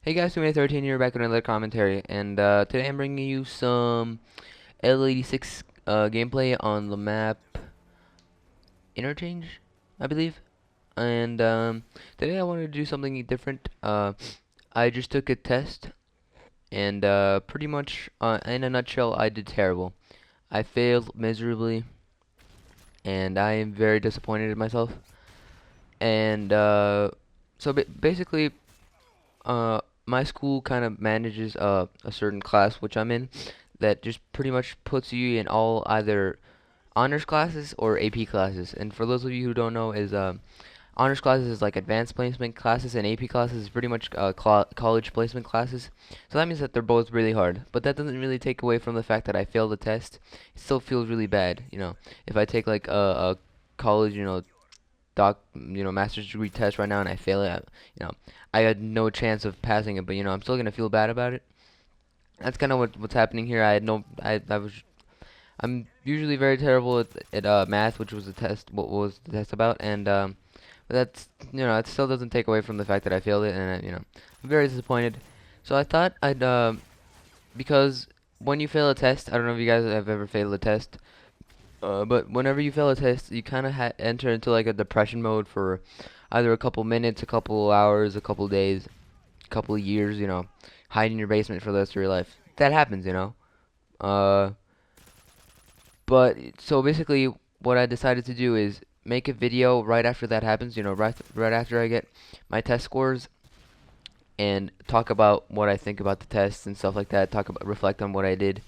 Hey guys, 13 here, back with another commentary, and today I'm bringing you some L86 gameplay on the map Interchange, I believe. And today I wanted to do something different. I just took a test, and pretty much, in a nutshell, I did terrible. I failed miserably, and I am very disappointed in myself. And so basically, my school kind of manages a certain class which I'm in that just pretty much puts you in all either honors classes or AP classes. And for those of you who don't know, is honors classes is like advanced placement classes, and AP classes is pretty much college placement classes. So that means that they're both really hard. But that doesn't really take away from the fact that I failed the test. It still feels really bad, if I take like a college, master's degree test right now and I fail it, I had no chance of passing it, but I'm still gonna feel bad about it. That's kind of what's happening here. I had no, I was, I'm usually very terrible at math, which was the test, what was the test about, and but it still doesn't take away from the fact that I failed it, and I'm very disappointed. So I thought because when you fail a test, I don't know if you guys have ever failed a test, but whenever you fail a test, you kind of enter into like a depression mode for either a couple minutes, a couple hours, a couple days, a couple years, hide in your basement for the rest of your life. That happens. Uh, but so basically, what I decided to do is make a video right after that happens. Right after I get my test scores, and talk about what I think about the tests and stuff like that. Reflect on what I did,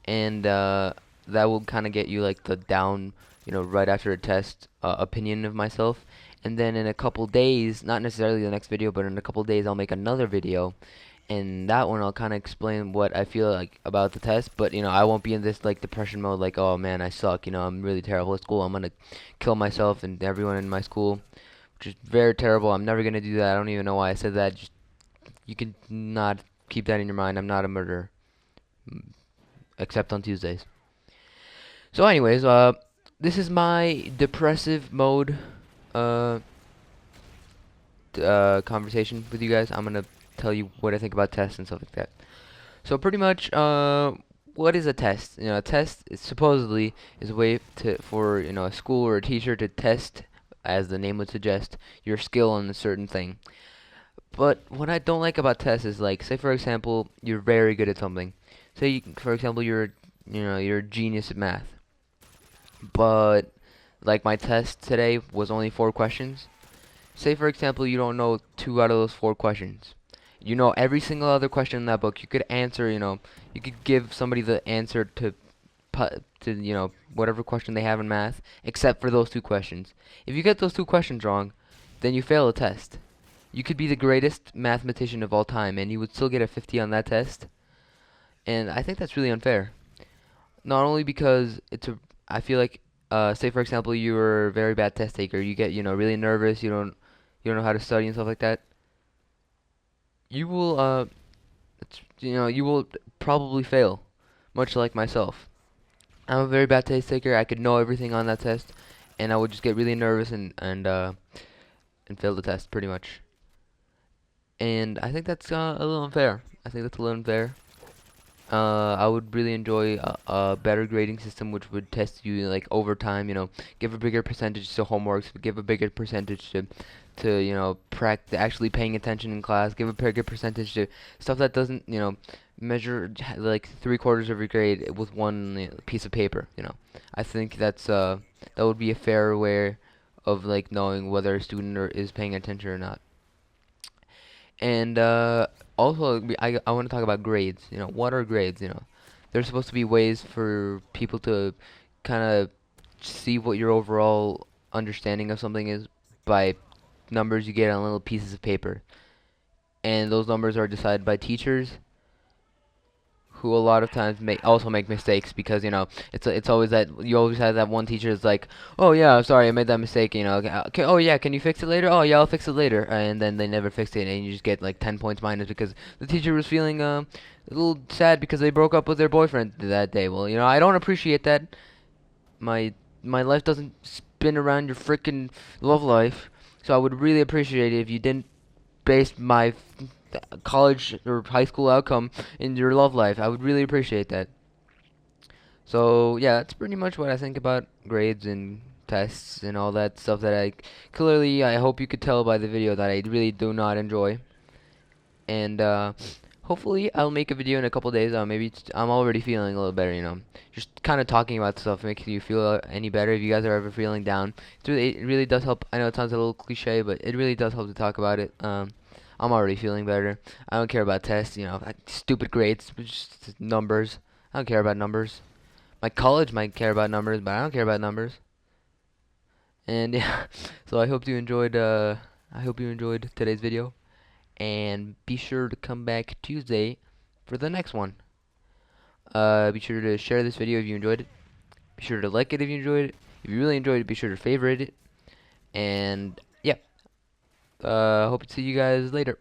and that will kind of get you like the down, right after a test opinion of myself. And then in a couple days, not necessarily the next video, but in a couple days, I'll make another video, and that one I'll kind of explain what I feel like about the test. But I won't be in this like depression mode, like, oh man, I suck. I'm really terrible at school. I'm gonna kill myself and everyone in my school, which is very terrible. I'm never gonna do that. I don't even know why I said that. Just you can not keep that in your mind. I'm not a murderer, except on Tuesdays. So, anyways, this is my depressive mode uh, conversation with you guys. I'm gonna tell you what I think about tests and stuff like that. So, pretty much, what is a test? A test is supposedly is a way for a school or a teacher to test, as the name would suggest, your skill on a certain thing. But what I don't like about tests is like, say for example, you're very good at something. Say, for example, you're a genius at math, but like my test today was only 4 questions. Say for example you don't know 2 out of those 4 questions. You know every single other question in that book. You could answer, you could give somebody the answer to whatever question they have in math, except for those 2 questions. If you get those 2 questions wrong, then you fail a test. You could be the greatest mathematician of all time, and you would still get a 50 on that test. And I think that's really unfair. Not only because I feel like, say for example, you're a very bad test taker. You get, really nervous. You don't know how to study and stuff like that. You will, you will probably fail, much like myself. I'm a very bad test taker. I could know everything on that test, and I would just get really nervous and fail the test pretty much. And I think that's a little unfair. I think that's a little unfair. I would really enjoy a better grading system which would test you like over time, give a bigger percentage to homeworks, give a bigger percentage to actually paying attention in class, give a bigger percentage to stuff that doesn't, measure like 3/4 of your grade with one piece of paper, I think that would be a fair way of like knowing whether a student is paying attention or not. And also, I want to talk about grades. What are grades? There's supposed to be ways for people to kind of see what your overall understanding of something is by numbers you get on little pieces of paper. And those numbers are decided by teachers, who a lot of times make mistakes because it's always that you always have that one teacher that's like, oh yeah, sorry, I made that mistake, okay, oh yeah, can you fix it later? Oh yeah, I'll fix it later, and then they never fix it, and you just get like 10 points minus because the teacher was feeling a little sad because they broke up with their boyfriend that day. Well, I don't appreciate that. My life doesn't spin around your freaking love life, so I would really appreciate it if you didn't base my college or high school outcome in your love life. I would really appreciate that. So yeah, that's pretty much what I think about grades and tests and all that stuff that I hope you could tell by the video that I really do not enjoy. And hopefully I'll make a video in a couple days. Maybe I'm already feeling a little better, you know. Just kind of talking about stuff makes you feel any better. If you guys are ever feeling down, it really does help. I know it sounds a little cliche, but it really does help to talk about it. I'm already feeling better. I don't care about tests, you know, like stupid grades, just numbers. I don't care about numbers. My college might care about numbers, but I don't care about numbers. And yeah, so I hope you enjoyed today's video, and be sure to come back Tuesday for the next one. Be sure to share this video if you enjoyed it. Be sure to like it if you enjoyed it. If you really enjoyed it, be sure to favorite it. And yeah, hope to see you guys later.